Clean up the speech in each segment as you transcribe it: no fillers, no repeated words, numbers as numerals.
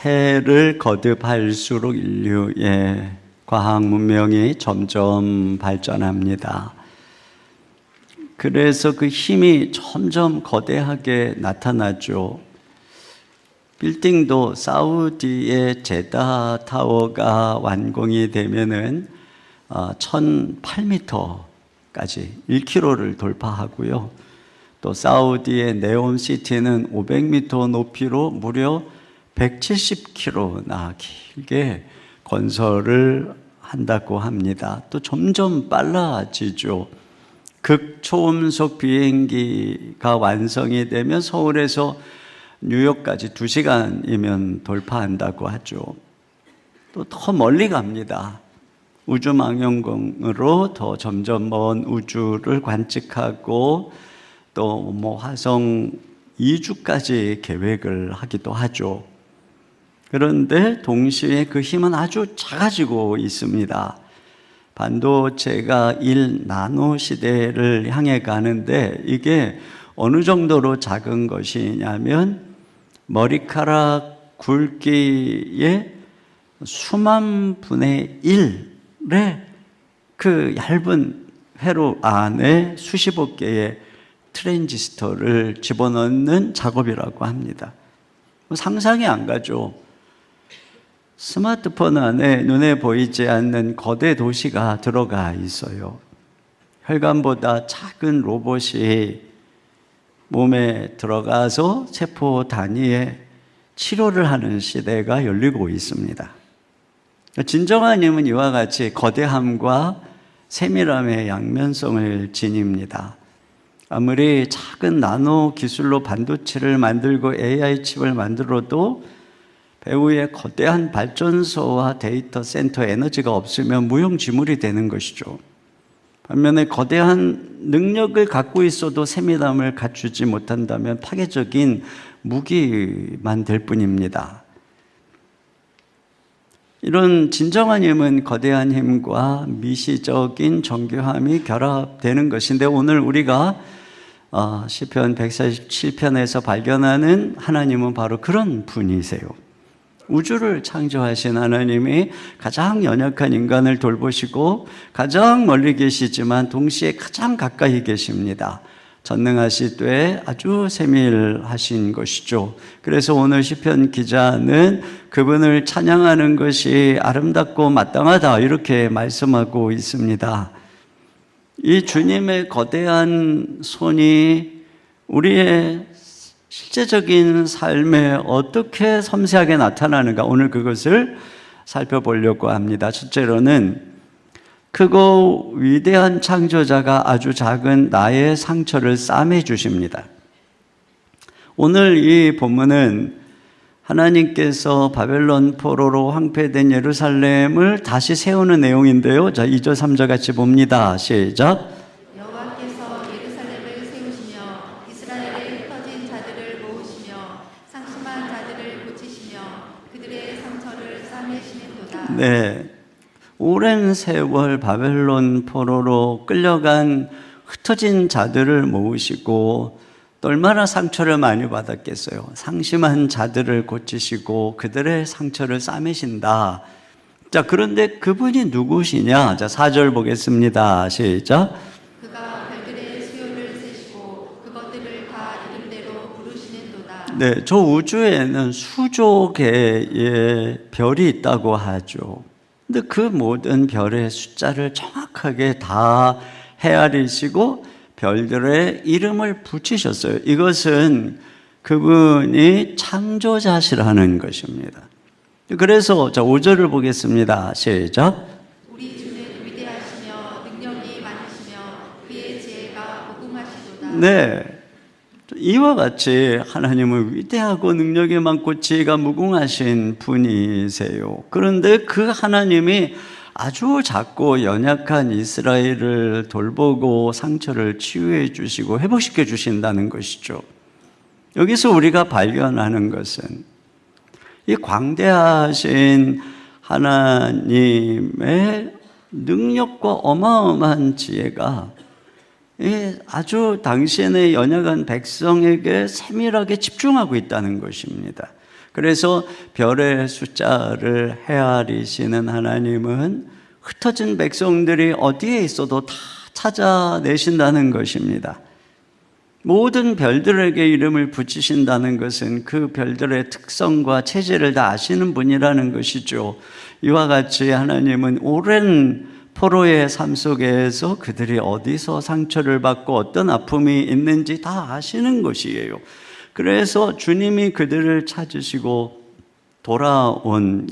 해를 거듭할수록 인류의 과학 문명이 점점 발전합니다. 그래서 그 힘이 점점 거대하게 나타나죠. 빌딩도 사우디의 제다 타워가 완공이 되면은 1008m까지 1km를 돌파하고요. 또 사우디의 네옴시티는 500m 높이로 무려 170km나 길게 건설을 한다고 합니다. 또 점점 빨라지죠. 극초음속 비행기가 완성이 되면 서울에서 뉴욕까지 2시간이면 돌파한다고 하죠. 또 더 멀리 갑니다. 우주망원경으로 더 점점 먼 우주를 관측하고 또 화성 이주까지 계획을 하기도 하죠. 그런데 동시에 그 힘은 아주 작아지고 있습니다. 반도체가 1나노 시대를 향해 가는데 이게 어느 정도로 작은 것이냐면 머리카락 굵기의 수만 분의 1의 그 얇은 회로 안에 수십억 개의 트랜지스터를 집어넣는 작업이라고 합니다. 상상이 안 가죠. 스마트폰 안에 눈에 보이지 않는 거대 도시가 들어가 있어요. 혈관보다 작은 로봇이 몸에 들어가서 세포 단위의 치료를 하는 시대가 열리고 있습니다. 진정한 힘은 이와 같이 거대함과 세밀함의 양면성을 지닙니다. 아무리 작은 나노 기술로 반도체를 만들고 AI 칩을 만들어도 배후에 거대한 발전소와 데이터 센터 에너지가 없으면 무용지물이 되는 것이죠. 반면에 거대한 능력을 갖고 있어도 세밀함을 갖추지 못한다면 파괴적인 무기만 될 뿐입니다. 이런 진정한 힘은 거대한 힘과 미시적인 정교함이 결합되는 것인데 오늘 우리가 시편 147편에서 발견하는 하나님은 바로 그런 분이세요. 우주를 창조하신 하나님이 가장 연약한 인간을 돌보시고 가장 멀리 계시지만 동시에 가장 가까이 계십니다. 전능하시되 아주 세밀하신 것이죠. 그래서 오늘 시편 기자는 그분을 찬양하는 것이 아름답고 마땅하다 이렇게 말씀하고 있습니다. 이 주님의 거대한 손이 우리의 실제적인 삶에 어떻게 섬세하게 나타나는가 오늘 그것을 살펴보려고 합니다. 첫째로는 크고 위대한 창조자가 아주 작은 나의 상처를 싸매 주십니다. 오늘 이 본문은 하나님께서 바벨론 포로로 황폐된 예루살렘을 다시 세우는 내용인데요. 자, 2절 3절 같이 봅니다. 시작. 여호와께서 예루살렘을 세우시며 이스라엘의 흩어진 자들을 모으시며 상심한 자들을 고치시며 그들의 상처를 싸매시는도다. 네. 오랜 세월 바벨론 포로로 끌려간 흩어진 자들을 모으시고 또 얼마나 상처를 많이 받았겠어요. 상심한 자들을 고치시고 그들의 상처를 싸매신다. 자, 그런데 그분이 누구시냐? 자, 4절 보겠습니다. 시작. 그가 별들의 수요를 세시고 그것들을 다 이름대로 부르시는도다. 네, 저 우주에는 수조 개의 별이 있다고 하죠. 근데 그 모든 별의 숫자를 정확하게 다 헤아리시고 별들의 이름을 붙이셨어요. 이것은 그분이 창조자시라는 것입니다. 그래서 자 5절을 보겠습니다. 시작. 우리 주는 위대하시며 능력이 많으시며 그의 지혜가 무궁하시도다. 네, 이와 같이 하나님은 위대하고 능력이 많고 지혜가 무궁하신 분이세요. 그런데 그 하나님이 아주 작고 연약한 이스라엘을 돌보고 상처를 치유해 주시고 회복시켜 주신다는 것이죠. 여기서 우리가 발견하는 것은 이 광대하신 하나님의 능력과 어마어마한 지혜가 아주 당신의 연약한 백성에게 세밀하게 집중하고 있다는 것입니다. 그래서 별의 숫자를 헤아리시는 하나님은 흩어진 백성들이 어디에 있어도 다 찾아내신다는 것입니다. 모든 별들에게 이름을 붙이신다는 것은 그 별들의 특성과 체질을 다 아시는 분이라는 것이죠. 이와 같이 하나님은 오랜 포로의 삶 속에서 그들이 어디서 상처를 받고 어떤 아픔이 있는지 다 아시는 것이에요. 그래서 주님이 그들을 찾으시고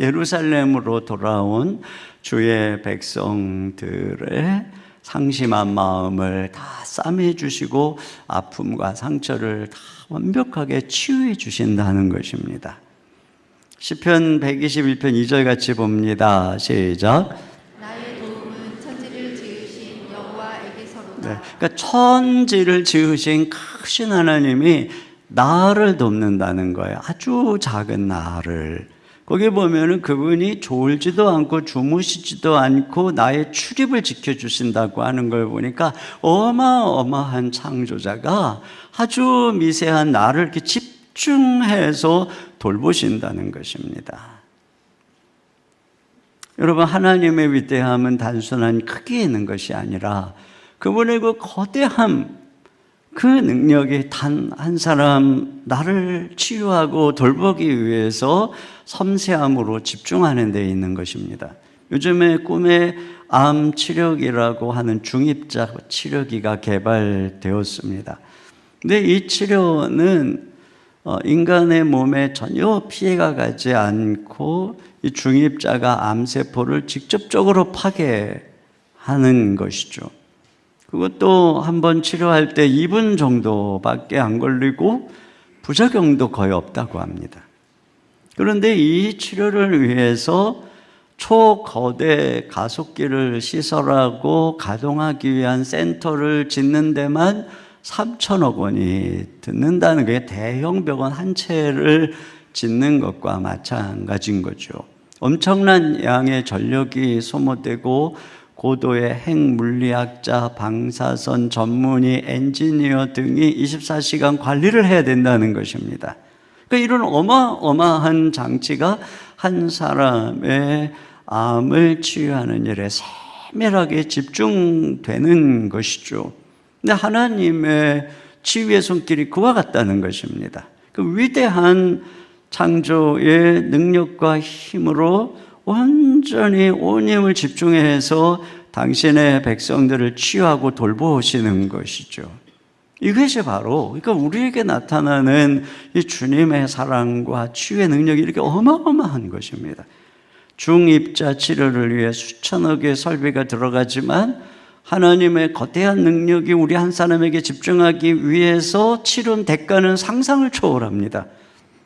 예루살렘으로 돌아온 주의 백성들의 상심한 마음을 다 싸매 주시고 아픔과 상처를 다 완벽하게 치유해 주신다는 것입니다. 시편 121편 2절 같이 봅니다. 시작. 나의 도움은 천지를 지으신 여호와에게서로다. 네, 그러니까 천지를 지으신 크신 하나님이 나를 돕는다는 거예요. 아주 작은 나를. 거기 보면은 그분이 졸지도 않고 주무시지도 않고 나의 출입을 지켜주신다고 하는 걸 보니까 어마어마한 창조자가 아주 미세한 나를 이렇게 집중해서 돌보신다는 것입니다. 여러분, 하나님의 위대함은 단순한 크기에 있는 것이 아니라 그분의 그 거대함, 그 능력이 단 한 사람 나를 치유하고 돌보기 위해서 섬세함으로 집중하는 데 있는 것입니다. 요즘에 꿈의 암 치료기라고 하는 중입자 치료기가 개발되었습니다. 근데 이 치료는 인간의 몸에 전혀 피해가 가지 않고 이 중입자가 암세포를 직접적으로 파괴하는 것이죠. 그것도 한번 치료할 때 2분 정도밖에 안 걸리고 부작용도 거의 없다고 합니다. 그런데 이 치료를 위해서 초거대 가속기를 시설하고 가동하기 위한 센터를 짓는 데만 3천억 원이 드는다는 게 대형 병원 한 채를 짓는 것과 마찬가지인 거죠. 엄청난 양의 전력이 소모되고 고도의 핵물리학자, 방사선 전문의, 엔지니어 등이 24시간 관리를 해야 된다는 것입니다. 그러니까 이런 어마어마한 장치가 한 사람의 암을 치유하는 일에 세밀하게 집중되는 것이죠. 근데 하나님의 치유의 손길이 그와 같다는 것입니다. 그 위대한 창조의 능력과 힘으로 온전히 온 힘을 집중해서 당신의 백성들을 치유하고 돌보시는 것이죠. 이것이 바로, 그러니까 우리에게 나타나는 이 주님의 사랑과 치유의 능력이 이렇게 어마어마한 것입니다. 중입자 치료를 위해 수천억의 설비가 들어가지만 하나님의 거대한 능력이 우리 한 사람에게 집중하기 위해서 치른 대가는 상상을 초월합니다.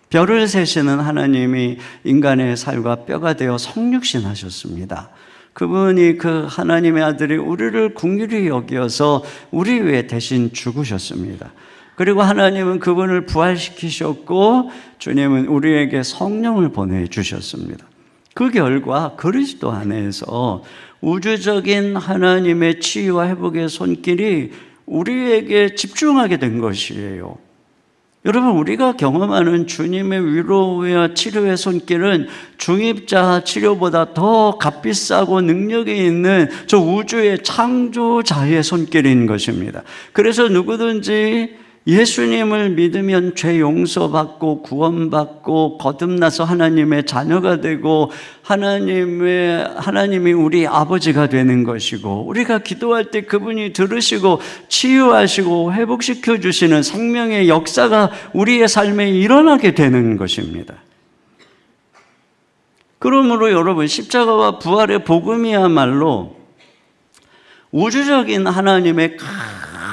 별을 세시는 하나님이 인간의 살과 뼈가 되어 성육신하셨습니다. 그분이 그 하나님의 아들이 우리를 긍휼히 여겨서 우리 위해 대신 죽으셨습니다. 그리고 하나님은 그분을 부활시키셨고 주님은 우리에게 성령을 보내주셨습니다. 그 결과 그리스도 안에서 우주적인 하나님의 치유와 회복의 손길이 우리에게 집중하게 된 것이에요. 여러분, 우리가 경험하는 주님의 위로와 치료의 손길은 중입자 치료보다 더 값비싸고 능력이 있는 저 우주의 창조자의 손길인 것입니다. 그래서 누구든지 예수님을 믿으면 죄 용서받고 구원받고 거듭나서 하나님의 자녀가 되고 하나님이 우리 아버지가 되는 것이고, 우리가 기도할 때 그분이 들으시고 치유하시고 회복시켜 주시는 생명의 역사가 우리의 삶에 일어나게 되는 것입니다. 그러므로 여러분, 십자가와 부활의 복음이야말로 우주적인 하나님의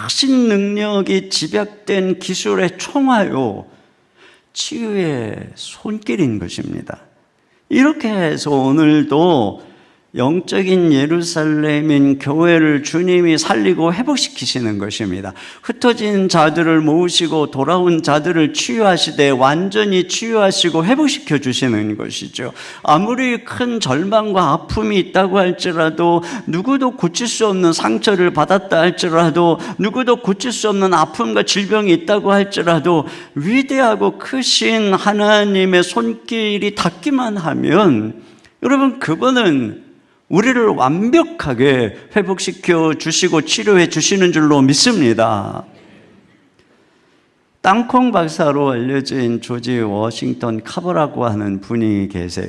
크신 능력이 집약된 기술의 총화요, 치유의 손길인 것입니다. 이렇게 해서 오늘도 영적인 예루살렘인 교회를 주님이 살리고 회복시키시는 것입니다. 흩어진 자들을 모으시고 돌아온 자들을 치유하시되 완전히 치유하시고 회복시켜 주시는 것이죠. 아무리 큰 절망과 아픔이 있다고 할지라도, 누구도 고칠 수 없는 상처를 받았다 할지라도, 누구도 고칠 수 없는 아픔과 질병이 있다고 할지라도, 위대하고 크신 하나님의 손길이 닿기만 하면 여러분, 그분은 우리를 완벽하게 회복시켜 주시고 치료해 주시는 줄로 믿습니다. 땅콩 박사로 알려진 조지 워싱턴 카버라고 하는 분이 계세요.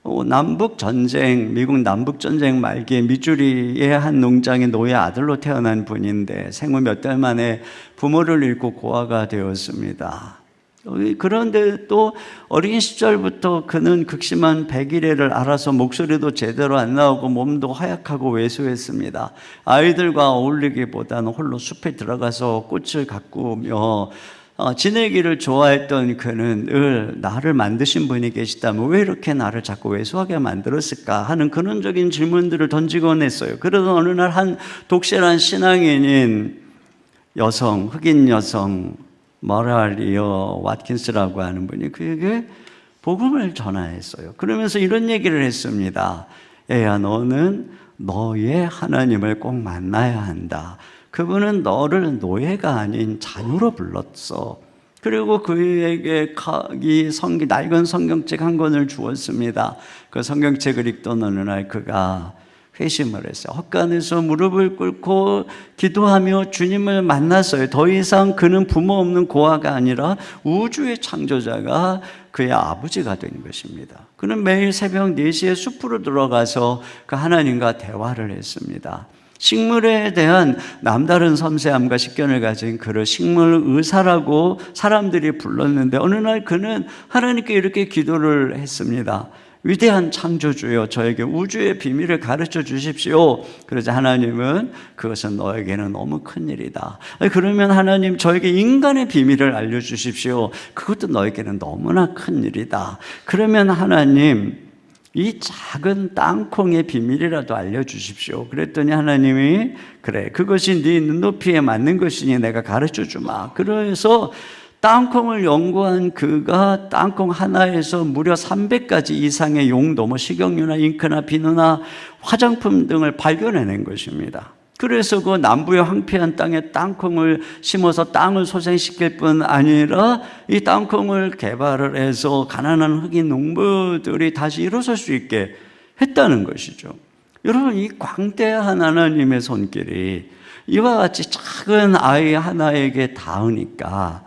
미국 남북전쟁 말기에 미주리의 한 농장의 노예 아들로 태어난 분인데 생후 몇 달 만에 부모를 잃고 고아가 되었습니다. 그런데 또 어린 시절부터 그는 극심한 백일해를 알아서 목소리도 제대로 안 나오고 몸도 허약하고 왜소했습니다. 아이들과 어울리기보다는 홀로 숲에 들어가서 꽃을 가꾸며 지내기를 좋아했던 그는 늘 나를 만드신 분이 계시다면 왜 이렇게 나를 자꾸 왜소하게 만들었을까 하는 근원적인 질문들을 던지곤 했어요. 그러던 어느 날 한 독실한 신앙인인 여성, 흑인 여성 머라리어 왓킨스라고 하는 분이 그에게 복음을 전하였어요. 그러면서 이런 얘기를 했습니다. 애야, 너는 너의 하나님을 꼭 만나야 한다. 그분은 너를 노예가 아닌 자녀로 불렀어. 그리고 그에게 이 낡은 성경책 한 권을 주었습니다. 그 성경책을 읽던 어느 날 그가 회심을 했어요. 헛간에서 무릎을 꿇고 기도하며 주님을 만났어요. 더 이상 그는 부모 없는 고아가 아니라 우주의 창조자가 그의 아버지가 된 것입니다. 그는 매일 새벽 4시에 숲으로 들어가서 그 하나님과 대화를 했습니다. 식물에 대한 남다른 섬세함과 식견을 가진 그를 식물 의사라고 사람들이 불렀는데, 어느 날 그는 하나님께 이렇게 기도를 했습니다. 위대한 창조주여, 저에게 우주의 비밀을 가르쳐 주십시오. 그러자 하나님은 그것은 너에게는 너무 큰 일이다. 그러면 하나님, 저에게 인간의 비밀을 알려주십시오. 그것도 너에게는 너무나 큰 일이다. 그러면 하나님, 이 작은 땅콩의 비밀이라도 알려주십시오. 그랬더니 하나님이 그래, 그것이 네 눈높이에 맞는 것이니 내가 가르쳐 주마. 그래서 땅콩을 연구한 그가 땅콩 하나에서 무려 300가지 이상의 용도, 식용유나 잉크나 비누나 화장품 등을 발견해낸 것입니다. 그래서 그 남부의 황폐한 땅에 땅콩을 심어서 땅을 소생시킬 뿐 아니라 이 땅콩을 개발을 해서 가난한 흑인 농부들이 다시 일어설 수 있게 했다는 것이죠. 여러분, 이 광대한 하나님의 손길이 이와 같이 작은 아이 하나에게 닿으니까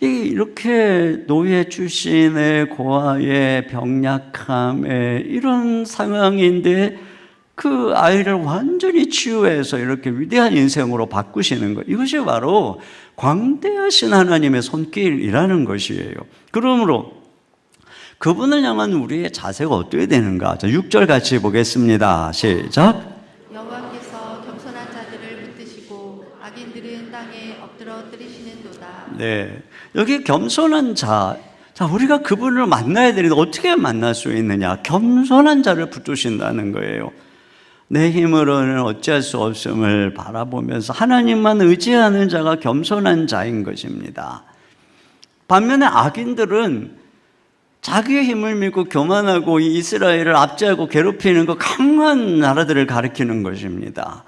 이렇게 노예 출신의 고아의 병약함에 이런 상황인데 그 아이를 완전히 치유해서 이렇게 위대한 인생으로 바꾸시는 것, 이것이 바로 광대하신 하나님의 손길이라는 것이에요. 그러므로 그분을 향한 우리의 자세가 어떻게 되는가? 6절 같이 보겠습니다. 시작. 여호와께서 겸손한 자들을 붙드시고 악인들은 땅에 엎드러 뜨리시는도다. 네, 여기 겸손한 자, 우리가 그분을 만나야 되는데 어떻게 만날 수 있느냐? 겸손한 자를 붙드신다는 거예요. 내 힘으로는 어찌할 수 없음을 바라보면서 하나님만 의지하는 자가 겸손한 자인 것입니다. 반면에 악인들은 자기의 힘을 믿고 교만하고 이 이스라엘을 압제하고 괴롭히는 그 강한 나라들을 가리키는 것입니다.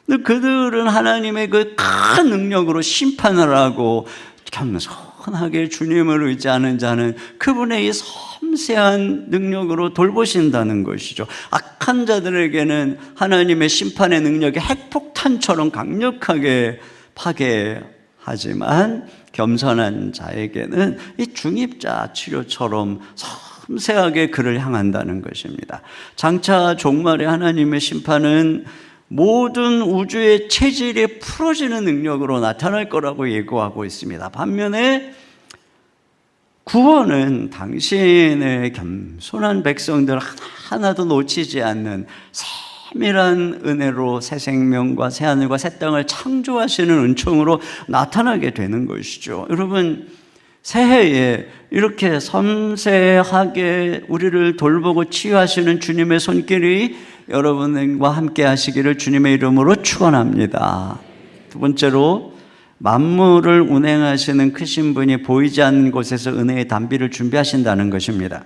근데 그들은 하나님의 그 큰 능력으로 심판을 하고, 겸손하게 주님을 의지하는 자는 그분의 이 섬세한 능력으로 돌보신다는 것이죠. 악한 자들에게는 하나님의 심판의 능력이 핵폭탄처럼 강력하게 파괴하지만 겸손한 자에게는 이 중입자 치료처럼 섬세하게 그를 향한다는 것입니다. 장차 종말의 하나님의 심판은 모든 우주의 체질이 풀어지는 능력으로 나타날 거라고 예고하고 있습니다. 반면에 구원은 당신의 겸손한 백성들 하나도 놓치지 않는 세밀한 은혜로 새 생명과 새 하늘과 새 땅을 창조하시는 은총으로 나타나게 되는 것이죠. 여러분, 새해에 이렇게 섬세하게 우리를 돌보고 치유하시는 주님의 손길이 여러분과 함께 하시기를 주님의 이름으로 축원합니다. 두 번째로, 만물을 운행하시는 크신 분이 보이지 않는 곳에서 은혜의 단비를 준비하신다는 것입니다.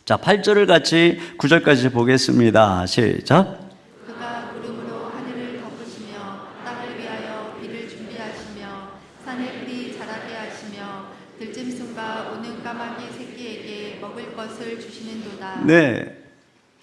자, 8절을 같이 9절까지 보겠습니다. 시작. 그가 구름으로 하늘을 덮으시며 땅을 위하여 비를 준비하시며 산에 풀이 자라게 하시며 들짐승과 우는 까마귀 새끼에게 먹을 것을 주시는도다. 네,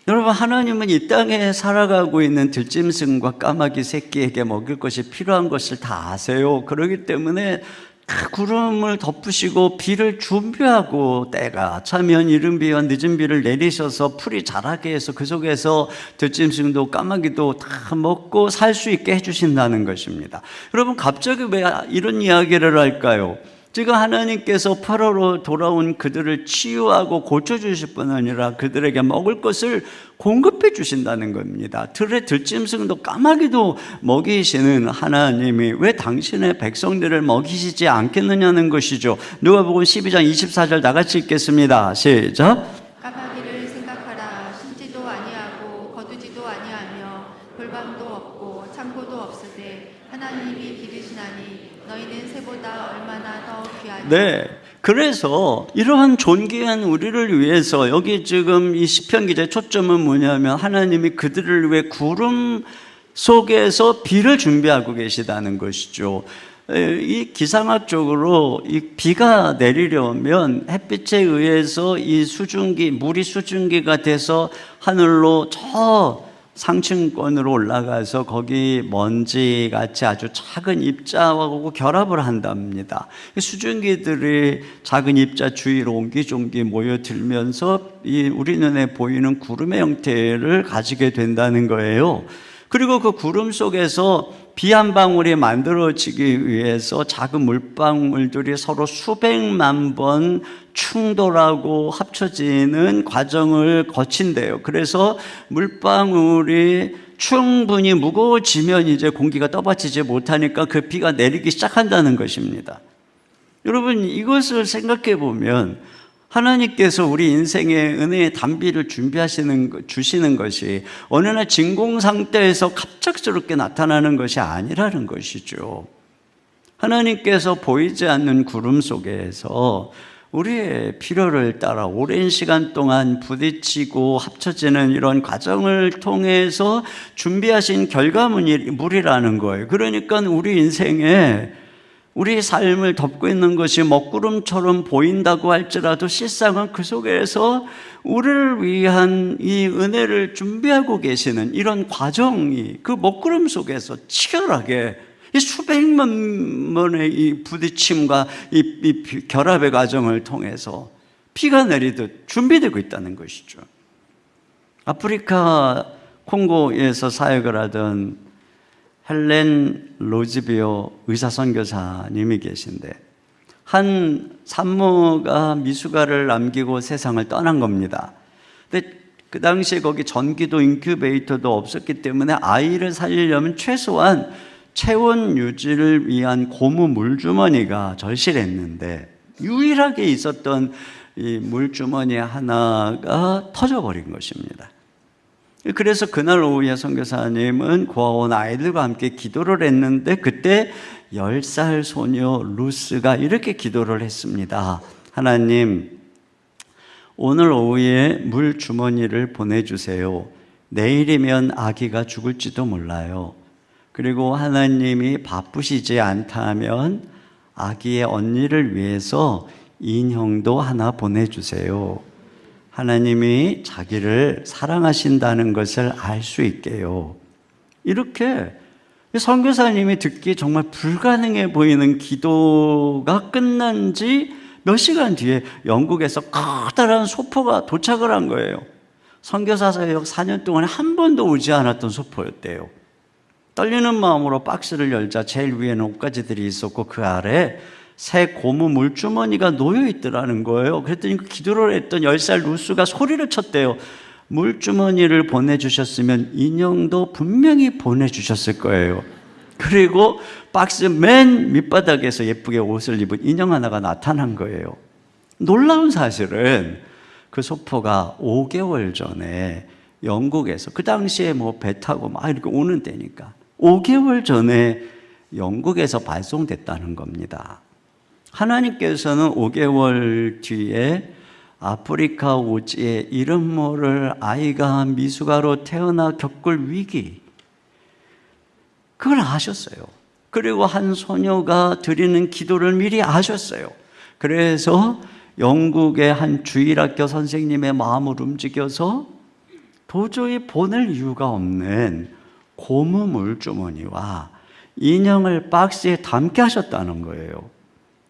여러분, 하나님은 이 땅에 살아가고 있는 들짐승과 까마귀 새끼에게 먹을 것이 필요한 것을 다 아세요. 그렇기 때문에 그 구름을 덮으시고 비를 준비하고 때가 차면 이른 비와 늦은 비를 내리셔서 풀이 자라게 해서 그 속에서 들짐승도 까마귀도 다 먹고 살 수 있게 해주신다는 것입니다. 여러분, 갑자기 왜 이런 이야기를 할까요? 지금 하나님께서 포로로 돌아온 그들을 치유하고 고쳐주실 뿐 아니라 그들에게 먹을 것을 공급해 주신다는 겁니다. 들의 들짐승도 까마귀도 먹이시는 하나님이 왜 당신의 백성들을 먹이시지 않겠느냐는 것이죠. 누가복음 12장 24절 나같이 읽겠습니다. 시작. 까마귀를 생각하라. 심지도 아니하고 거두지도 아니하며 골방도 없고 창고도 없으되 하나님이 기르시나니 너희는 새보다 얼마나 더 귀하냐. 네, 그래서 이러한 존귀한 우리를 위해서 여기 지금 이 시편 기자의 초점은 뭐냐면 하나님이 그들을 위해 구름 속에서 비를 준비하고 계시다는 것이죠. 이 기상학적으로 이 비가 내리려면 햇빛에 의해서 이 수증기, 물이 수증기가 돼서 하늘로 저 상층권으로 올라가서 거기 먼지같이 아주 작은 입자하고 결합을 한답니다. 수증기들이 작은 입자 주위로 옹기종기 모여들면서 우리 눈에 보이는 구름의 형태를 가지게 된다는 거예요. 그리고 그 구름 속에서 비 한 방울이 만들어지기 위해서 작은 물방울들이 서로 수백만 번 충돌하고 합쳐지는 과정을 거친대요. 그래서 물방울이 충분히 무거워지면 이제 공기가 떠받치지 못하니까 그 비가 내리기 시작한다는 것입니다. 여러분, 이것을 생각해 보면 하나님께서 우리 인생에 은혜의 단비를 주시는 것이 어느 날 진공 상태에서 갑작스럽게 나타나는 것이 아니라는 것이죠. 하나님께서 보이지 않는 구름 속에서 우리의 필요를 따라 오랜 시간 동안 부딪히고 합쳐지는 이런 과정을 통해서 준비하신 결과물이라는 거예요. 그러니까 우리 인생에 우리 삶을 덮고 있는 것이 먹구름처럼 보인다고 할지라도 실상은 그 속에서 우리를 위한 이 은혜를 준비하고 계시는 이런 과정이 그 먹구름 속에서 치열하게 이 수백만 번의 이 부딪힘과 이 결합의 과정을 통해서 비가 내리듯 준비되고 있다는 것이죠. 아프리카 콩고에서 사역을 하던 헬렌 로즈비오 의사 선교사님이 계신데 한 산모가 미숙아를 남기고 세상을 떠난 겁니다. 근데 그 당시에 거기 전기도 인큐베이터도 없었기 때문에 아이를 살리려면 최소한 체온 유지를 위한 고무 물주머니가 절실했는데 유일하게 있었던 이 물주머니 하나가 터져버린 것입니다. 그래서 그날 오후에 선교사님은 고아원 아이들과 함께 기도를 했는데 그때 10살 소녀 루스가 이렇게 기도를 했습니다. 하나님, 오늘 오후에 물주머니를 보내주세요. 내일이면 아기가 죽을지도 몰라요. 그리고 하나님이 바쁘시지 않다면 아기의 언니를 위해서 인형도 하나 보내주세요. 하나님이 자기를 사랑하신다는 것을 알 수 있게요. 이렇게 선교사님이 듣기 정말 불가능해 보이는 기도가 끝난 지 몇 시간 뒤에 영국에서 커다란 소포가 도착을 한 거예요. 선교사 사역 4년 동안에 한 번도 오지 않았던 소포였대요. 떨리는 마음으로 박스를 열자 제일 위에는 옷가지들이 있었고 그 아래 새 고무 물주머니가 놓여 있더라는 거예요. 그랬더니 그 기도를 했던 10살 루스가 소리를 쳤대요. 물주머니를 보내주셨으면 인형도 분명히 보내주셨을 거예요. 그리고 박스 맨 밑바닥에서 예쁘게 옷을 입은 인형 하나가 나타난 거예요. 놀라운 사실은 그 소포가 5개월 전에 영국에서, 그 당시에 뭐 배 타고 막 이렇게 오는 때니까 5개월 전에 영국에서 발송됐다는 겁니다. 하나님께서는 5개월 뒤에 아프리카 오지에 이름 모를 아이가 미숙아로 태어나 겪을 위기, 그걸 아셨어요. 그리고 한 소녀가 드리는 기도를 미리 아셨어요. 그래서 영국의 한 주일학교 선생님의 마음을 움직여서 도저히 보낼 이유가 없는 고무 물주머니와 인형을 박스에 담게 하셨다는 거예요.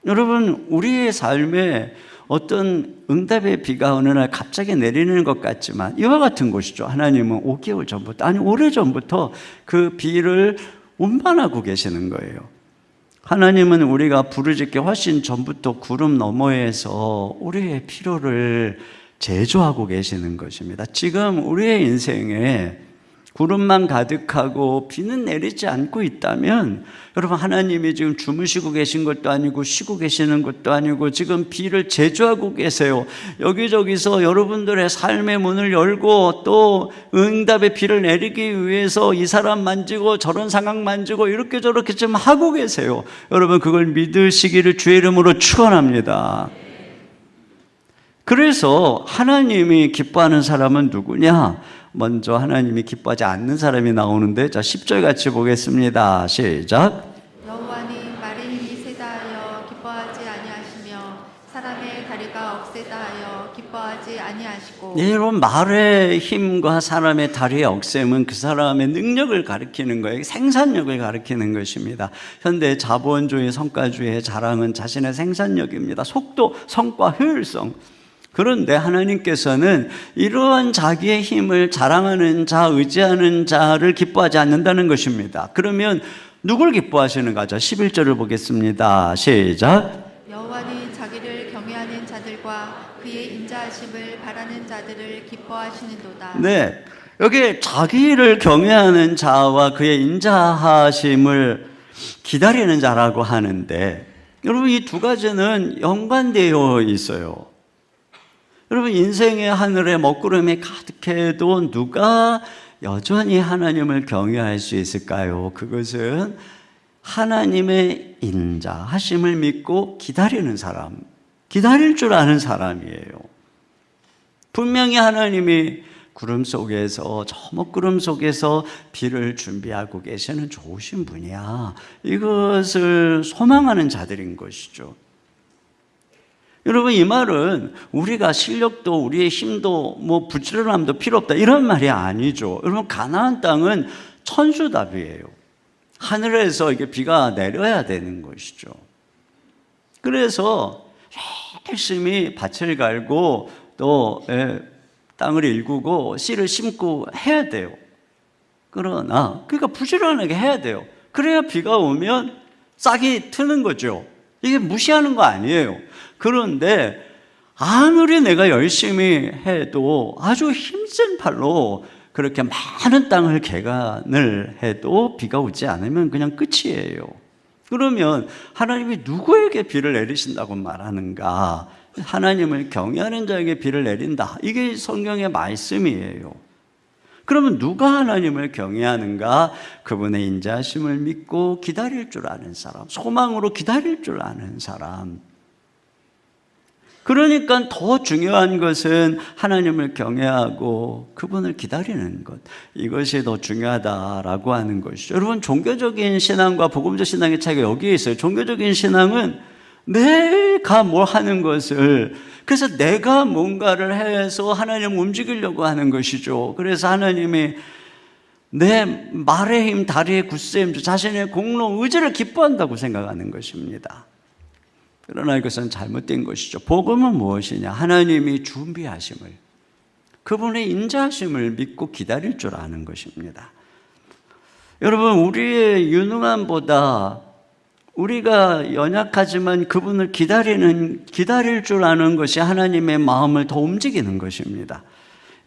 여러분, 우리의 삶에 어떤 응답의 비가 어느 날 갑자기 내리는 것 같지만 이와 같은 것이죠. 하나님은 5개월 전부터, 아니 오래전부터 그 비를 운반하고 계시는 거예요. 하나님은 우리가 부르짖기 훨씬 전부터 구름 너머에서 우리의 필요를 제조하고 계시는 것입니다. 지금 우리의 인생에 구름만 가득하고 비는 내리지 않고 있다면 여러분, 하나님이 지금 주무시고 계신 것도 아니고 쉬고 계시는 것도 아니고 지금 비를 제조하고 계세요. 여기저기서 여러분들의 삶의 문을 열고 또 응답의 비를 내리기 위해서 이 사람 만지고 저런 상황 만지고 이렇게 저렇게 좀 하고 계세요. 여러분, 그걸 믿으시기를 주의 이름으로 축원합니다. 그래서 하나님이 기뻐하는 사람은 누구냐? 먼저 하나님이 기뻐하지 않는 사람이 나오는데, 자 10절 같이 보겠습니다. 시작. 여호와는 말의 힘이 세다 하여 기뻐하지 아니하시며 사람의 다리가 억세다 하여 기뻐하지 아니하시고. 여러분, 말의 힘과 사람의 다리의 억셈은 그 사람의 능력을 가리키는 거예요. 생산력을 가리키는 것입니다. 현대 자본주의 성과주의의 자랑은 자신의 생산력입니다. 속도, 성과, 효율성. 그런데 하나님께서는 이러한 자기의 힘을 자랑하는 자, 의지하는 자를 기뻐하지 않는다는 것입니다. 그러면 누굴 기뻐하시는가? 자 11절을 보겠습니다. 시작. 여호와는 자기를 경외하는 자들과 그의 인자하심을 바라는 자들을 기뻐하시는도다. 네, 여기 자기를 경외하는 자와 그의 인자하심을 기다리는 자라고 하는데, 여러분 이 두 가지는 연관되어 있어요. 여러분, 인생의 하늘에 먹구름이 가득해도 누가 여전히 하나님을 경외할 수 있을까요? 그것은 하나님의 인자하심을 믿고 기다리는 사람, 기다릴 줄 아는 사람이에요. 분명히 하나님이 구름 속에서, 저 먹구름 속에서 비를 준비하고 계시는 좋으신 분이야, 이것을 소망하는 자들인 것이죠. 여러분, 이 말은 우리가 실력도 우리의 힘도 뭐 부지런함도 필요 없다 이런 말이 아니죠. 여러분, 가나안 땅은 천수답이에요. 하늘에서 이게 비가 내려야 되는 것이죠. 그래서 열심히 밭을 갈고 또 땅을 일구고 씨를 심고 해야 돼요. 그러니까 부지런하게 해야 돼요. 그래야 비가 오면 싹이 트는 거죠. 이게 무시하는 거 아니에요. 그런데 아무리 내가 열심히 해도 아주 힘센 팔로 그렇게 많은 땅을 개간을 해도 비가 오지 않으면 그냥 끝이에요. 그러면 하나님이 누구에게 비를 내리신다고 말하는가? 하나님을 경외하는 자에게 비를 내린다. 이게 성경의 말씀이에요. 그러면 누가 하나님을 경외하는가? 그분의 인자하심을 믿고 기다릴 줄 아는 사람, 소망으로 기다릴 줄 아는 사람. 그러니까 더 중요한 것은 하나님을 경외하고 그분을 기다리는 것, 이것이 더 중요하다라고 하는 것이죠. 여러분, 종교적인 신앙과 복음적 신앙의 차이가 여기에 있어요. 종교적인 신앙은 내가 뭘 하는 것을, 그래서 내가 뭔가를 해서 하나님을 움직이려고 하는 것이죠. 그래서 하나님이 내 말의 힘, 다리의 굳셈, 자신의 공로, 의지를 기뻐한다고 생각하는 것입니다. 그러나 이것은 잘못된 것이죠. 복음은 무엇이냐? 하나님이 준비하심을, 그분의 인자하심을 믿고 기다릴 줄 아는 것입니다. 여러분, 우리의 유능함보다 우리가 연약하지만 그분을 기다릴 줄 아는 것이 하나님의 마음을 더 움직이는 것입니다.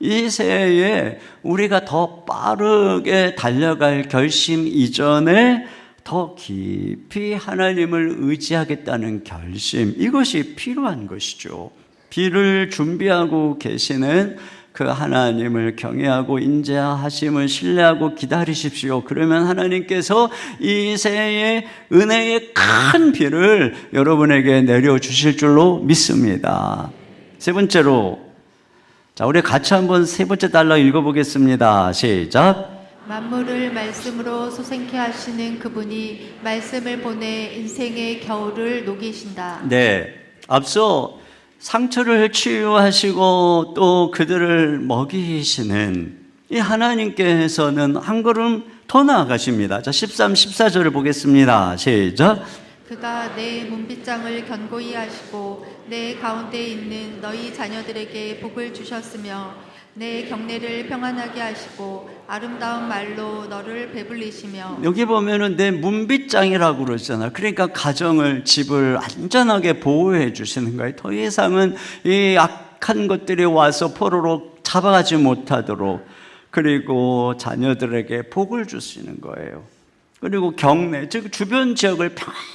이 새해에 우리가 더 빠르게 달려갈 결심 이전에 더 깊이 하나님을 의지하겠다는 결심, 이것이 필요한 것이죠. 비를 준비하고 계시는 그 하나님을 경외하고 인자하심을 신뢰하고 기다리십시오. 그러면 하나님께서 이 새해 은혜의 큰 비를 여러분에게 내려주실 줄로 믿습니다. 세 번째로, 자, 우리 같이 한번 세 번째 달러 읽어보겠습니다. 시작. 만물을 말씀으로 소생케 하시는 그분이 말씀을 보내 인생의 겨울을 녹이신다. 네, 앞서 상처를 치유하시고 또 그들을 먹이시는 이 하나님께서는 한 걸음 더 나아가십니다. 자, 13, 14절을 보겠습니다. 시작. 그가 내 문빗장을 견고히 하시고 내 가운데 있는 너희 자녀들에게 복을 주셨으며 내 경내를 평안하게 하시고 아름다운 말로 너를 배불리시며. 여기 보면은 내 문빗장이라고 그러잖아요. 그러니까 가정을, 집을 안전하게 보호해 주시는 거예요. 더 이상은 이 악한 것들이 와서 포로로 잡아가지 못하도록, 그리고 자녀들에게 복을 주시는 거예요. 그리고 경내, 즉 주변 지역을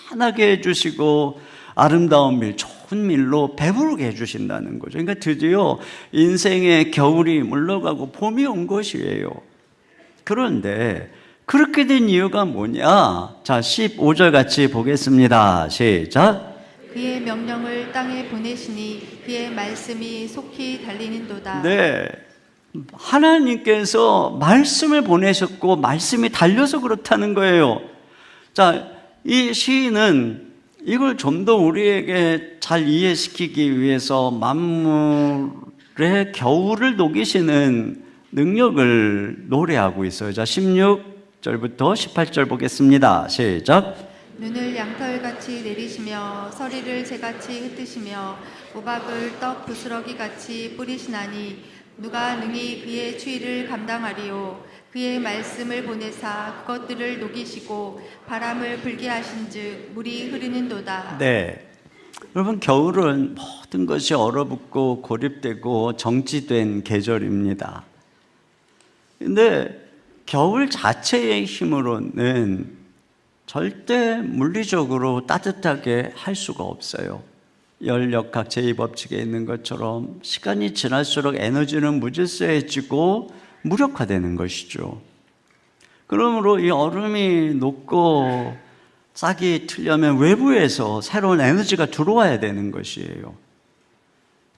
편하게 해주시고 아름다운 밀, 좋은 밀로 배부르게 해주신다는 거죠. 그러니까 드디어 인생의 겨울이 물러가고 봄이 온 것이에요. 그런데 그렇게 된 이유가 뭐냐? 자, 15절 같이 보겠습니다. 시작. 그의 명령을 땅에 보내시니 그의 말씀이 속히 달리는도다. 네, 하나님께서 말씀을 보내셨고 말씀이 달려서 그렇다는 거예요. 자, 이 시인은 이걸 좀 더 우리에게 잘 이해시키기 위해서 만물의 겨울을 녹이시는 능력을 노래하고 있어요. 자, 16절부터 18절 보겠습니다. 시작. 눈을 양털같이 내리시며 서리를 새같이 흩으시며 우박을 떡 부스러기같이 뿌리시나니 누가 능히 그의 추위를 감당하리요. 그의 말씀을 보내사 그것들을 녹이시고 바람을 불게 하신즉 물이 흐르는도다. 네, 여러분, 겨울은 모든 것이 얼어붙고 고립되고 정지된 계절입니다. 근데 겨울 자체의 힘으로는 절대 물리적으로 따뜻하게 할 수가 없어요. 열역학 제2법칙에 있는 것처럼 시간이 지날수록 에너지는 무질서해지고 무력화되는 것이죠. 그러므로 이 얼음이 녹고 싹이 트려면 외부에서 새로운 에너지가 들어와야 되는 것이에요.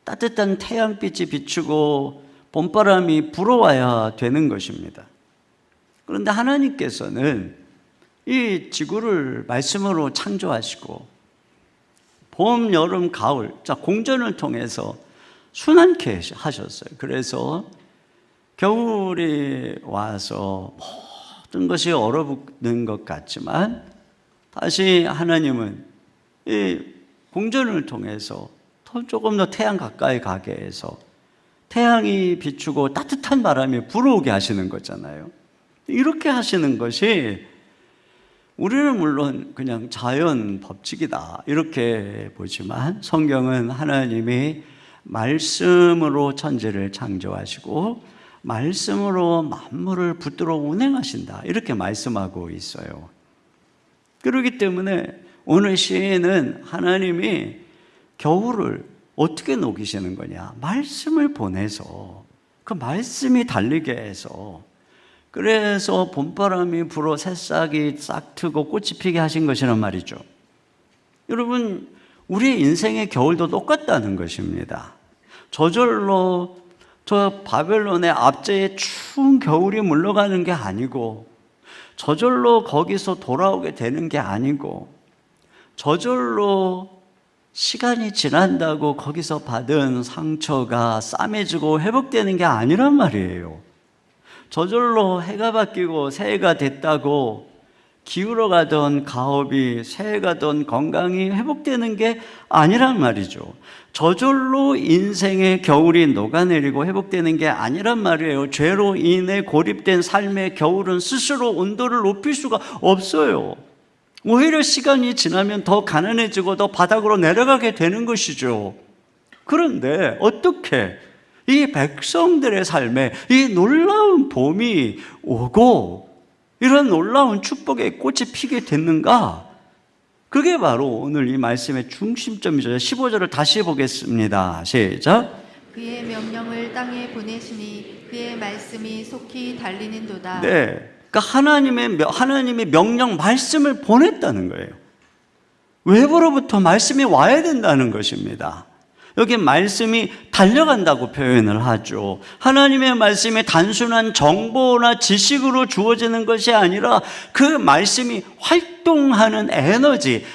따뜻한 태양빛이 비추고 봄바람이 불어와야 되는 것입니다. 그런데 하나님께서는 이 지구를 말씀으로 창조하시고 봄, 여름, 가을, 자, 공전을 통해서 순환케 하셨어요. 그래서 겨울이 와서 모든 것이 얼어붙는 것 같지만 다시 하나님은 이 공전을 통해서 조금 더 태양 가까이 가게 해서 태양이 비추고 따뜻한 바람이 불어오게 하시는 거잖아요. 이렇게 하시는 것이 우리는 물론 그냥 자연 법칙이다 이렇게 보지만 성경은 하나님이 말씀으로 천지를 창조하시고 말씀으로 만물을 붙들어 운행하신다 이렇게 말씀하고 있어요. 그렇기 때문에 오늘 시인은 하나님이 겨울을 어떻게 녹이시는 거냐? 말씀을 보내서 그 말씀이 달리게 해서, 그래서 봄바람이 불어 새싹이 싹 트고 꽃이 피게 하신 것이란 말이죠. 여러분, 우리 인생의 겨울도 똑같다는 것입니다. 저절로 저 바벨론의 압제의 추운 겨울이 물러가는 게 아니고, 저절로 거기서 돌아오게 되는 게 아니고, 저절로 시간이 지난다고 거기서 받은 상처가 싸매지고 회복되는 게 아니란 말이에요. 저절로 해가 바뀌고 새해가 됐다고 기울어가던 가업이 새해가던 건강이 회복되는 게 아니란 말이죠. 저절로 인생의 겨울이 녹아내리고 회복되는 게 아니란 말이에요. 죄로 인해 고립된 삶의 겨울은 스스로 온도를 높일 수가 없어요. 오히려 시간이 지나면 더 가난해지고 더 바닥으로 내려가게 되는 것이죠. 그런데 어떻게 이 백성들의 삶에 이 놀라운 봄이 오고 이런 놀라운 축복의 꽃이 피게 됐는가? 그게 바로 오늘 이 말씀의 중심점이죠. 15절을 다시 보겠습니다. 시작. 그의 명령을 땅에 보내시니 그의 말씀이 속히 달리는도다. 네, 그러니까 하나님의 명령 말씀을 보냈다는 거예요. 외부로부터 말씀이 와야 된다는 것입니다. 여기 말씀이 달려간다고 표현을 하죠. 하나님의 말씀이 단순한 정보나 지식으로 주어지는 것이 아니라 그 말씀이 활동하는 에너지,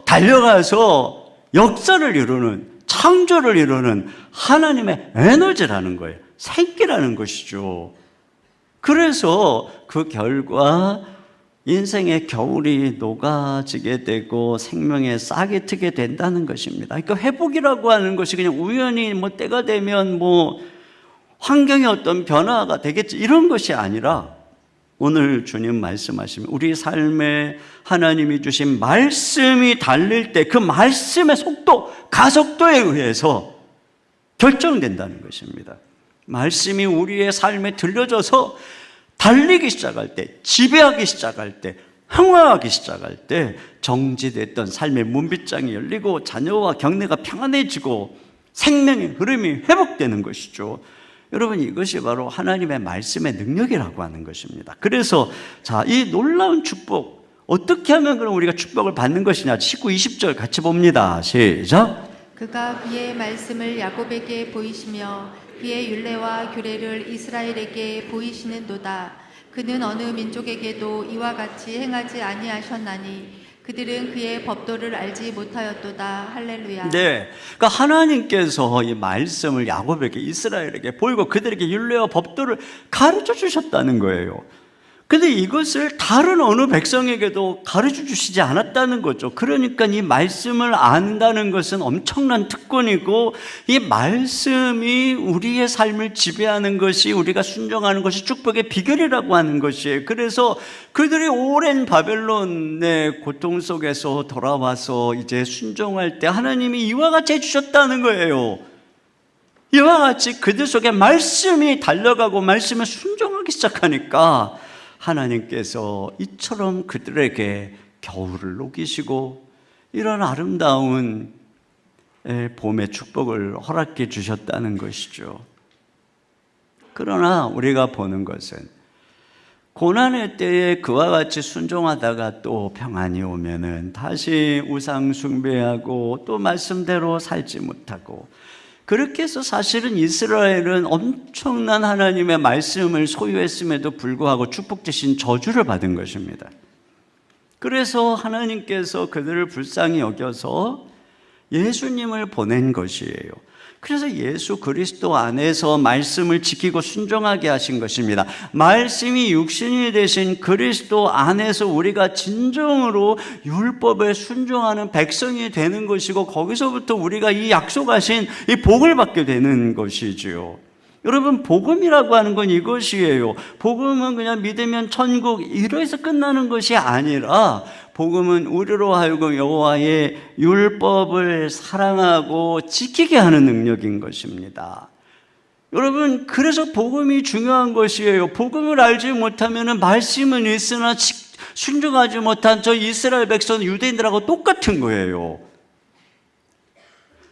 달려가서 역사를 이루는, 창조를 이루는 하나님의 에너지라는 거예요. 생기라는 것이죠. 그래서 그 결과 인생의 겨울이 녹아지게 되고 생명의 싹이 트게 된다는 것입니다. 그러니까 회복이라고 하는 것이 그냥 우연히 때가 되면 환경의 어떤 변화가 되겠지 이런 것이 아니라 오늘 주님 말씀하시면 우리 삶에 하나님이 주신 말씀이 달릴 때 그 말씀의 속도, 가속도에 의해서 결정된다는 것입니다. 말씀이 우리의 삶에 들려져서 달리기 시작할 때, 지배하기 시작할 때, 흥황하기 시작할 때 정지됐던 삶의 문빗장이 열리고 자녀와 경내가 평안해지고 생명의 흐름이 회복되는 것이죠. 여러분, 이것이 바로 하나님의 말씀의 능력이라고 하는 것입니다. 그래서 이 놀라운 축복, 어떻게 하면 그럼 우리가 축복을 받는 것이냐? 19, 20절 같이 봅니다. 시작. 그가 그의 말씀을 야곱에게 보이시며 그의 율례와 규례를 이스라엘에게 보이시는도다. 그는 어느 민족에게도 이와 같이 행하지 아니하셨나니 그들은 그의 법도를 알지 못하였도다. 할렐루야. 네, 그러니까 하나님께서 이 말씀을 야곱에게, 이스라엘에게 보이고 그들에게 율례와 법도를 가르쳐 주셨다는 거예요. 근데 이것을 다른 어느 백성에게도 가르쳐 주시지 않았다는 거죠. 그러니까 이 말씀을 안다는 것은 엄청난 특권이고 이 말씀이 우리의 삶을 지배하는 것이, 우리가 순종하는 것이 축복의 비결이라고 하는 것이에요. 그래서 그들이 오랜 바벨론의 고통 속에서 돌아와서 이제 순종할 때 하나님이 이와 같이 해주셨다는 거예요. 이와 같이 그들 속에 말씀이 달려가고 말씀에 순종하기 시작하니까 하나님께서 이처럼 그들에게 겨울을 녹이시고 이런 아름다운 봄의 축복을 허락해 주셨다는 것이죠. 그러나 우리가 보는 것은 고난의 때에 그와 같이 순종하다가 또 평안이 오면은 다시 우상 숭배하고 또 말씀대로 살지 못하고, 그렇게 해서 사실은 이스라엘은 엄청난 하나님의 말씀을 소유했음에도 불구하고 축복 대신 저주를 받은 것입니다. 그래서 하나님께서 그들을 불쌍히 여겨서 예수님을 보낸 것이에요. 그래서 예수 그리스도 안에서 말씀을 지키고 순종하게 하신 것입니다. 말씀이 육신이 되신 그리스도 안에서 우리가 진정으로 율법에 순종하는 백성이 되는 것이고, 거기서부터 우리가 이 약속하신 이 복을 받게 되는 것이지요. 여러분, 복음이라고 하는 건 이것이에요. 복음은 그냥 믿으면 천국 이래서 끝나는 것이 아니라, 복음은 우리로 하여금 여호와의 율법을 사랑하고 지키게 하는 능력인 것입니다. 여러분, 그래서 복음이 중요한 것이에요. 복음을 알지 못하면 말씀은 있으나 순종하지 못한 저 이스라엘 백성 유대인들하고 똑같은 거예요.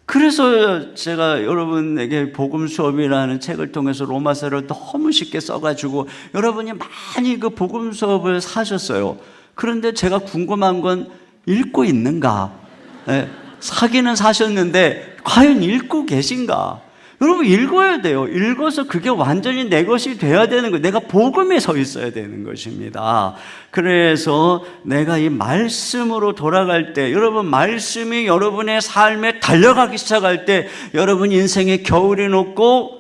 그래서 제가 여러분에게 복음 수업이라는 책을 통해서 로마서를 너무 쉽게 써가지고 여러분이 많이 그 복음 수업을 사셨어요. 그런데 제가 궁금한 건 읽고 있는가? 사기는 사셨는데 과연 읽고 계신가? 여러분, 읽어야 돼요. 읽어서 그게 완전히 내 것이 돼야 되는 거예요. 내가 복음에 서 있어야 되는 것입니다. 그래서 내가 이 말씀으로 돌아갈 때, 여러분, 말씀이 여러분의 삶에 달려가기 시작할 때 여러분 인생에 겨울이 녹고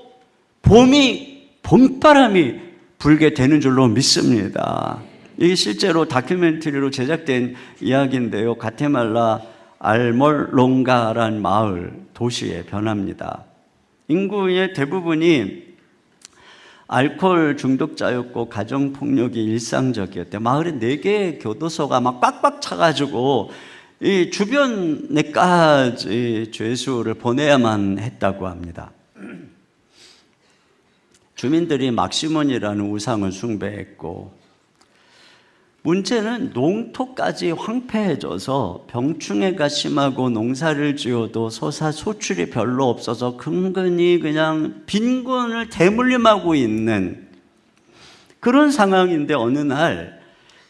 봄바람이 불게 되는 줄로 믿습니다. 이게 실제로 다큐멘터리로 제작된 이야기인데요. 가테말라 알몰롱가라는 마을, 도시의 변화입니다. 인구의 대부분이 알코올 중독자였고 가정폭력이 일상적이었대요. 마을에 4개의 교도소가 막 꽉꽉 차가지고 이 주변에까지 죄수를 보내야만 했다고 합니다. 주민들이 막시몬이라는 우상을 숭배했고, 문제는 농토까지 황폐해져서 병충해가 심하고 농사를 지어도 소출이 별로 없어서 근근히 그냥 빈곤을 대물림하고 있는 그런 상황인데, 어느 날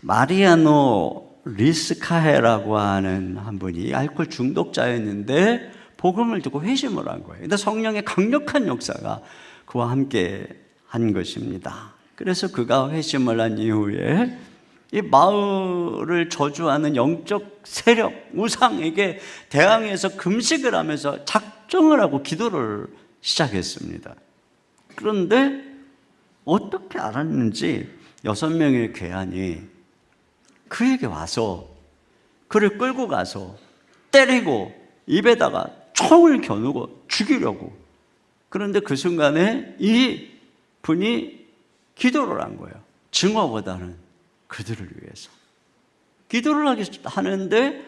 마리아노 리스카헤라고 하는 한 분이 알코올 중독자였는데 복음을 듣고 회심을 한 거예요. 근데 성령의 강력한 역사가 그와 함께 한 것입니다. 그래서 그가 회심을 한 이후에 이 마을을 저주하는 영적 세력, 우상에게 대항해서 금식을 하면서 작정을 하고 기도를 시작했습니다. 그런데 어떻게 알았는지 6명의 괴한이 그에게 와서 그를 끌고 가서 때리고 입에다가 총을 겨누고 죽이려고. 그런데 그 순간에 이 분이 기도를 한 거예요. 증오보다는 그들을 위해서 기도를 하는데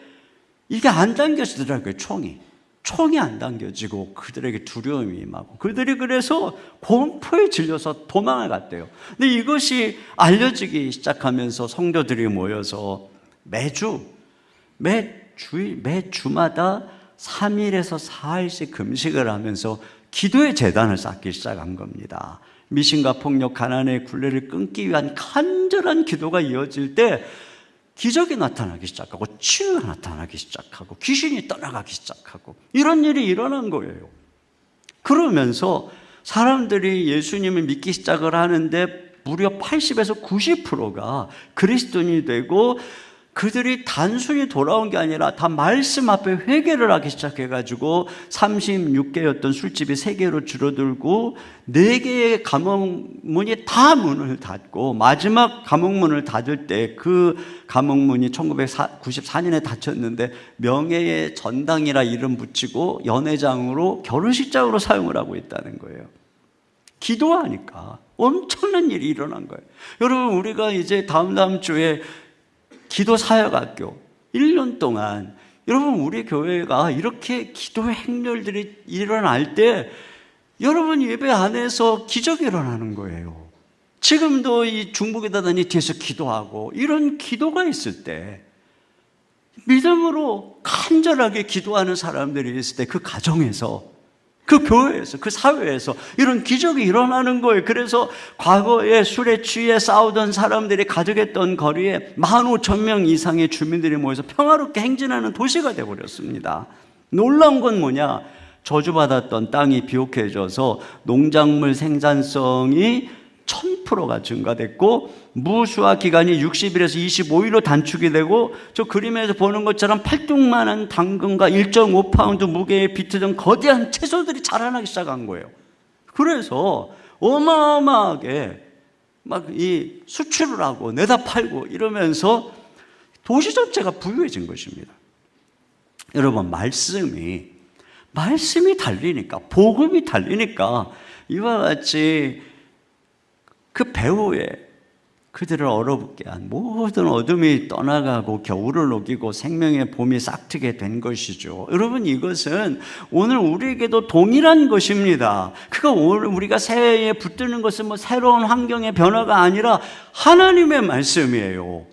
이게 안 당겨지더라고요. 총이 안 당겨지고 그들에게 두려움이 임하고 그들이 그래서 공포에 질려서 도망을 갔대요. 근데 이것이 알려지기 시작하면서 성도들이 모여서 매주마다 3일에서 4일씩 금식을 하면서 기도의 재단을 쌓기 시작한 겁니다. 미신과 폭력, 가난의 굴레를 끊기 위한 간절한 기도가 이어질 때 기적이 나타나기 시작하고 치유가 나타나기 시작하고 귀신이 떠나가기 시작하고 이런 일이 일어난 거예요. 그러면서 사람들이 예수님을 믿기 시작을 하는데 무려 80에서 90%가 그리스도인이 되고, 그들이 단순히 돌아온 게 아니라 다 말씀 앞에 회개를 하기 시작해가지고 36개였던 술집이 3개로 줄어들고 4개의 감옥문이 다 문을 닫고, 마지막 감옥문을 닫을 때 그 감옥문이 1994년에 닫혔는데 명예의 전당이라 이름 붙이고 연회장으로, 결혼식장으로 사용을 하고 있다는 거예요. 기도하니까 엄청난 일이 일어난 거예요. 여러분, 우리가 이제 다음 주에 기도 사역학교 1년 동안, 여러분 우리 교회가 이렇게 기도의 행렬들이 일어날 때 여러분 예배 안에서 기적이 일어나는 거예요. 지금도 이 중국에다더니 뒤에서 기도하고, 이런 기도가 있을 때, 믿음으로 간절하게 기도하는 사람들이 있을 때 그 가정에서, 그 교회에서, 그 사회에서 이런 기적이 일어나는 거예요. 그래서 과거에 술에 취해 싸우던 사람들이 가득했던 거리에 15,000명 이상의 주민들이 모여서 평화롭게 행진하는 도시가 되어버렸습니다. 놀라운 건 뭐냐? 저주받았던 땅이 비옥해져서 농작물 생산성이 1000%가 증가됐고, 무수화 기간이 60일에서 25일로 단축이 되고, 저 그림에서 보는 것처럼 팔뚝만한 당근과 1.5파운드 무게의 비트 등 거대한 채소들이 자라나기 시작한 거예요. 그래서 어마어마하게 막 이 수출을 하고 내다 팔고 이러면서 도시 전체가 부유해진 것입니다. 여러분, 말씀이 달리니까, 복음이 달리니까 이와 같이 그 배후에 그들을 얼어붙게 한 모든 어둠이 떠나가고 겨울을 녹이고 생명의 봄이 싹트게 된 것이죠. 여러분, 이것은 오늘 우리에게도 동일한 것입니다. 그가 오늘 우리가 새해에 붙드는 것은 뭐 새로운 환경의 변화가 아니라 하나님의 말씀이에요.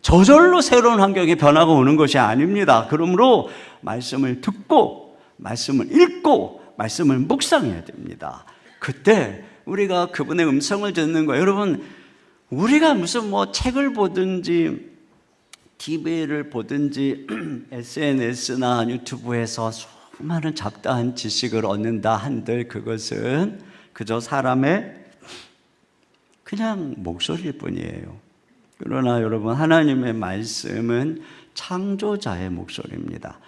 저절로 새로운 환경의 변화가 오는 것이 아닙니다. 그러므로 말씀을 듣고, 말씀을 읽고, 말씀을 묵상해야 됩니다. 그때 우리가 그분의 음성을 듣는 거예요. 여러분, 우리가 무슨 뭐 책을 보든지 TV를 보든지 SNS나 유튜브에서 수많은 잡다한 지식을 얻는다 한들 그것은 그저 사람의 그냥 목소리일 뿐이에요. 그러나 여러분, 하나님의 말씀은 창조자의 목소리입니다.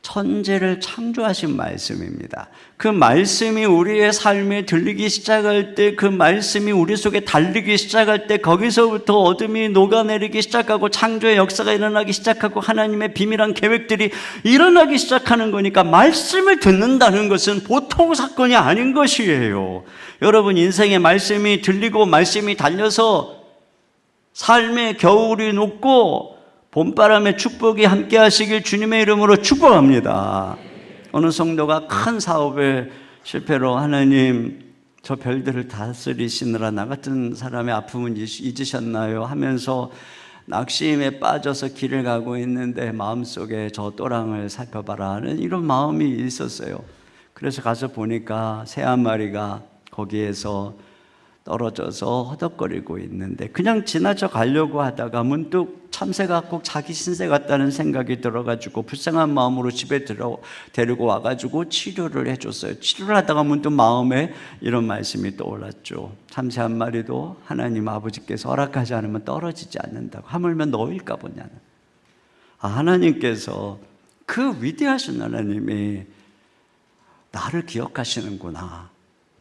천재를 창조하신 말씀입니다. 그 말씀이 우리의 삶에 들리기 시작할 때, 그 말씀이 우리 속에 달리기 시작할 때, 거기서부터 어둠이 녹아내리기 시작하고 창조의 역사가 일어나기 시작하고 하나님의 비밀한 계획들이 일어나기 시작하는 거니까, 말씀을 듣는다는 것은 보통 사건이 아닌 것이에요. 여러분, 인생의 말씀이 들리고 말씀이 달려서 삶의 겨울이 녹고 봄바람의 축복이 함께 하시길 주님의 이름으로 축복합니다. 어느 성도가 큰 사업에 실패로 하나님, 저 별들을 다스리시느라 나 같은 사람의 아픔은 잊으셨나요? 하면서 낙심에 빠져서 길을 가고 있는데 마음속에 저 또랑을 살펴봐라 하는 이런 마음이 있었어요. 그래서 가서 보니까 새 한 마리가 거기에서 떨어져서 허덕거리고 있는데 그냥 지나쳐 가려고 하다가 문득 참새가 꼭 자기 신세 같다는 생각이 들어가지고 불쌍한 마음으로 집에 데리고 와가지고 치료를 해줬어요. 치료를 하다가 문득 마음에 이런 말씀이 떠올랐죠. 참새 한 마리도 하나님 아버지께서 허락하지 않으면 떨어지지 않는다고. 하물며 너일까 보냐는. 하나님께서, 그 위대하신 하나님이 나를 기억하시는구나.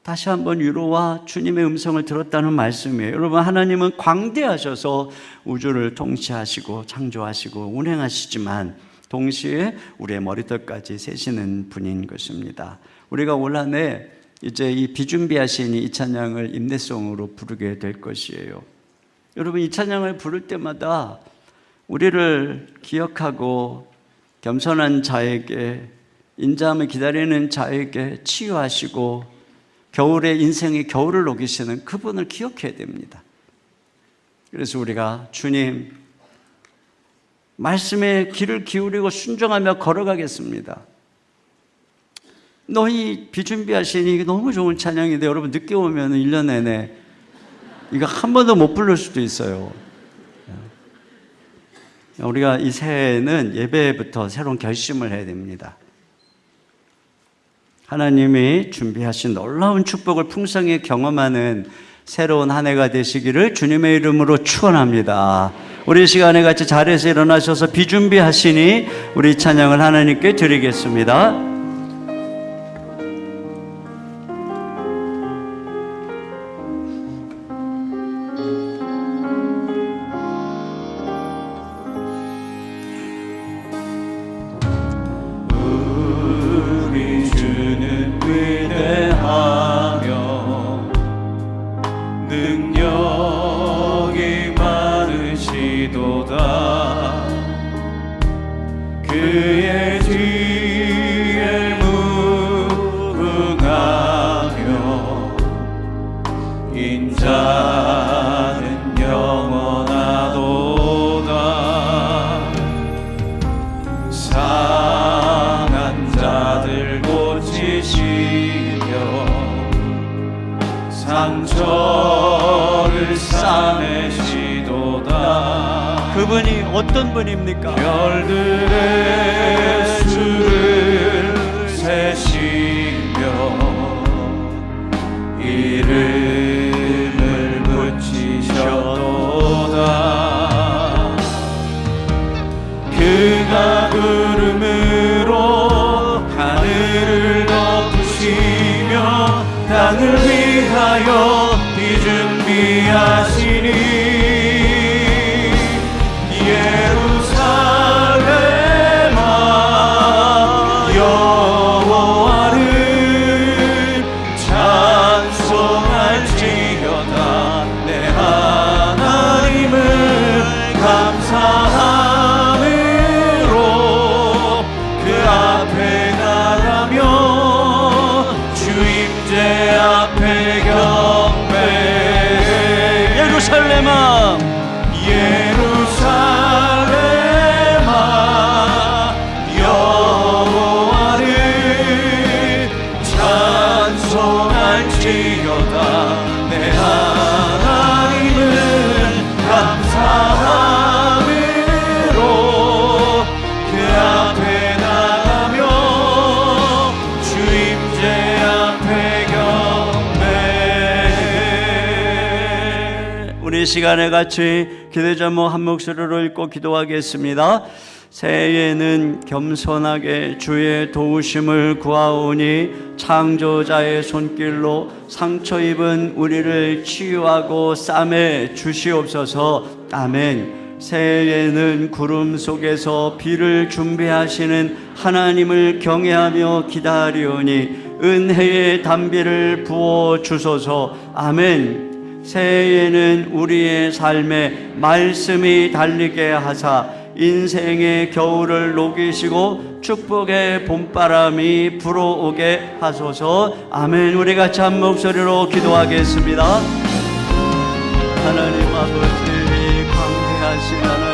다시 한번 위로와 주님의 음성을 들었다는 말씀이에요. 여러분, 하나님은 광대하셔서 우주를 통치하시고 창조하시고 운행하시지만 동시에 우리의 머리털까지 세시는 분인 것입니다. 우리가 올 한 해 이제 이 비준비하시니 이 찬양을 임내송으로 부르게 될 것이에요. 여러분, 이 찬양을 부를 때마다 우리를 기억하고 겸손한 자에게, 인자함을 기다리는 자에게 치유하시고 겨울에 인생의 겨울을 녹이시는 그분을 기억해야 됩니다. 그래서 우리가 주님 말씀에 귀를 기울이고 순종하며 걸어가겠습니다. 너희 비준비하시니 이게 너무 좋은 찬양인데 여러분 늦게 오면 1년 내내 이거 한 번도 못 부를 수도 있어요. 우리가 이 새해에는 예배부터 새로운 결심을 해야 됩니다. 하나님이 준비하신 놀라운 축복을 풍성히 경험하는 새로운 한 해가 되시기를 주님의 이름으로 축원합니다. 우리 시간에 같이 자리에서 일어나셔서 비준비하시니 우리 찬양을 하나님께 드리겠습니다. 그의 뒤에 무궁하며 인자는 영원하도다. 상한 자들 고치시며 상처를 싸매시도다. 그분이 어떤 분입니까? 별들의 수를 세시며 이름을 붙이셔도다. 그가 구름으로 하늘을 덮으시며 땅을 위하여 비준비하시니 예루살렘아 여호와를 찬송할지어다. 내 하나님을 감사함으로 그 앞에 나가며 주임제 앞에 경배. 예루살렘아 예루살렘아 여호와를 찬송할지어다. 내 하나님을 감사함으로 그 앞에 나가며 주임제 앞에 경배. 우리 시간에 같이 기도 제목 한 목소리로 읽고 기도하겠습니다. 새해에는 겸손하게 주의 도우심을 구하오니 창조자의 손길로 상처 입은 우리를 치유하고 싸매 주시옵소서. 아멘. 새해에는 구름 속에서 비를 준비하시는 하나님을 경외하며 기다리오니 은혜의 단비를 부어 주소서. 아멘. 새해에는 우리의 삶에 말씀이 달리게 하사 인생의 겨울을 녹이시고 축복의 봄바람이 불어오게 하소서. 아멘. 우리 같이 한 목소리로 기도하겠습니다. 하나님 아버지, 전능하신 하나님